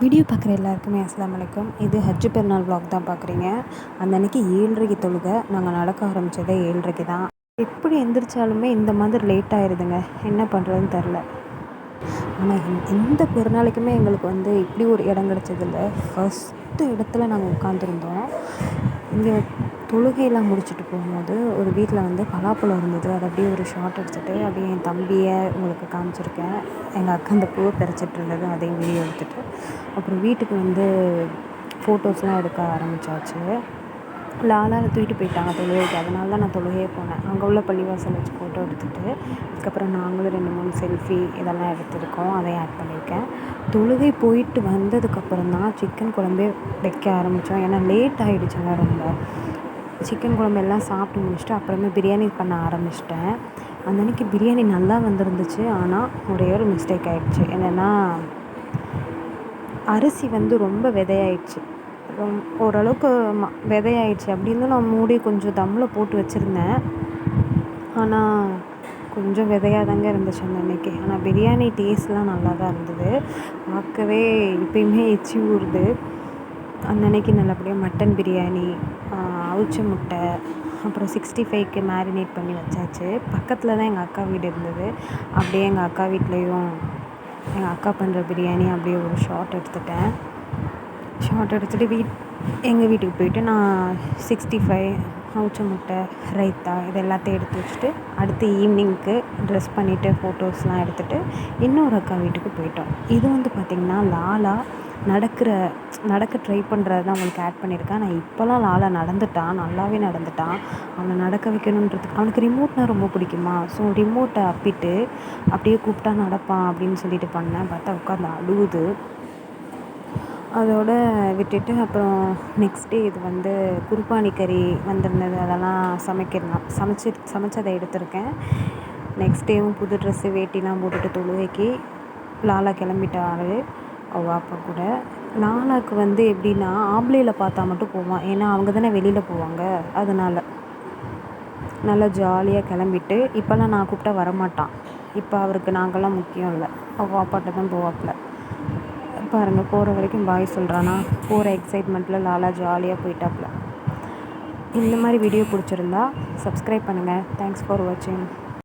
Video பார்க்குற எல்லாருக்குமே அஸ்ஸலாமு அலைக்கும். இது ஹஜ் பெருநாள் vlog தான் பார்க்குறீங்க. அந்த அன்றைக்கி 7:30க்கு தொழுகை. நாங்கள் நடக்க ஆரம்பித்ததே 7:30க்கு தான். எப்படி எந்திரிச்சாலுமே இந்த மாதிரி லேட் ஆகிடுதுங்க. என்ன பண்ணுறதுன்னு தெரில. ஆனால் எந்த பெருநாளைக்குமே எங்களுக்கு இப்படி ஒரு இடம் கிடச்சதில்ல. ஃபஸ்ட்டு இடத்துல நாங்கள் உட்காந்துருந்தோம். இங்கே தொழுகையெல்லாம் முடிச்சுட்டு போகும்போது ஒரு வீட்டில் பலாப்பழம் இருந்தது. அதை அப்படியே ஒரு ஷார்ட் எடுத்துகிட்டு அப்படியே என் தம்பியை உங்களுக்கு காமிச்சிருக்கேன். எங்கள் அக்கா அந்த பூவை பறிச்சிட்டு இருந்தது, அதையும் வீடியோ எடுத்துகிட்டு அப்புறம் வீட்டுக்கு ஃபோட்டோஸ்லாம் எடுக்க ஆரம்பித்தாச்சு. லாலாவை தூக்கிட்டு போயிட்டாங்க தொழுகைக்கு. அதனால தான் நான் தொழுகையே போனேன். அங்கே உள்ள பள்ளிவாசல் வச்சு ஃபோட்டோ எடுத்துகிட்டு அதுக்கப்புறம் நாங்களும் 2-3 செல்ஃபி இதெல்லாம் எடுத்துருக்கோம். அதையும் ஆட் பண்ணியிருக்கேன். தொழுகை போயிட்டு வந்ததுக்கப்புறம் தான் சிக்கன் குழம்பே வைக்க ஆரம்பித்தோம். ஏன்னா லேட் ஆகிடுச்சுங்க ரொம்ப. சிக்கன் குழம்பு எல்லாம் சாப்பிட்டு முடிச்சுட்டு அப்புறமே பிரியாணி பண்ண ஆரம்பிச்சிட்டேன். அந்த அன்றைக்கி பிரியாணி நல்லா வந்துருந்துச்சு. ஆனால் ஒரே ஒரு மிஸ்டேக் ஆகிடுச்சு. என்னென்னா அரிசி ரொம்ப விதையாயிடுச்சு. ஓரளவுக்கு விதையாயிடுச்சு. அப்படி இருந்தும் நான் மூடி கொஞ்சம் தம்மில் போட்டு வச்சுருந்தேன். ஆனால் கொஞ்சம் விதையாக தாங்க இருந்துச்சு அந்த அன்றைக்கி. ஆனால் பிரியாணி டேஸ்ட்லாம் நல்லா தான் இருந்தது. பார்க்கவே இப்போயுமே எச்சி ஊறுது. அந்த அன்றைக்கி நல்லபடியாக மட்டன் பிரியாணி, அவிச்ச முட்டை, அப்புறம் 65க்கு மேரினேட் பண்ணி வச்சாச்சு. பக்கத்தில் தான் எங்கள் அக்கா வீடு இருந்தது. அப்படியே எங்கள் அக்கா வீட்லேயும் எங்கள் அக்கா பண்ணுற பிரியாணி அப்படியே ஒரு ஷார்ட் எடுத்துகிட்டேன். ஷார்ட் எடுத்துகிட்டு எங்கள் வீட்டுக்கு போயிட்டு நான் 65, அவிச்ச முட்டை, ரைத்தா இது எல்லாத்தையும் எடுத்து வச்சுட்டு அடுத்து ஈவினிங்க்கு ட்ரெஸ் பண்ணிவிட்டு ஃபோட்டோஸ்லாம் எடுத்துகிட்டு இன்னொரு அக்கா வீட்டுக்கு போயிட்டோம். இது பார்த்திங்கன்னா லாலா நடக்க ட்ரை பண்ணுறது தான் அவங்களுக்கு ஆட் பண்ணியிருக்கேன். ஆனால் இப்போலாம் லாலா நடந்துட்டான், நல்லாவே நடந்துட்டான். அவனை நடக்க வைக்கணுன்றதுக்கு அவனுக்கு ரிமோட்னால் ரொம்ப பிடிக்குமா. ஸோ ரிமோட்டை அப்பிட்டு அப்படியே கூப்பிட்டா நடப்பான் அப்படின்னு சொல்லிட்டு பண்ணேன். பார்த்தா உட்காந்து அழுகுது. அதோடு விட்டுட்டு அப்புறம் நெக்ஸ்ட் டே இது குருபானி கறி வந்திருந்தது. அதெல்லாம் சமைச்சதை எடுத்திருக்கேன். நெக்ஸ்ட் டேவும் புது ட்ரெஸ்ஸு வேட்டிலாம் போட்டுட்டு தொழுகைக்கு லாலா கிளம்பிட்டாரு அவள் அப்பா கூட. லாலாவுக்கு எப்படின்னா ஆம்பளையில் பார்த்தா மட்டும் போவான். ஏன்னா அவங்க தானே வெளியில் போவாங்க. அதனால் நல்லா ஜாலியாக கிளம்பிட்டு இப்போல்லாம் நான் கூப்பிட்டா வரமாட்டான். இப்போ அவருக்கு நாங்கள்லாம் முக்கியம் இல்லை. அவள் அப்பாட்ட தான் போவாப்புல. பாருங்கள், போகிற வரைக்கும் பாய் சொல்கிறானா. போகிற எக்ஸைட்மெண்ட்டில் லாலா ஜாலியாக போயிட்டாப்புல. இந்த மாதிரி வீடியோ பிடிச்சிருந்தா சப்ஸ்கிரைப் பண்ணுங்கள். தேங்க்ஸ் ஃபார் வாட்சிங்.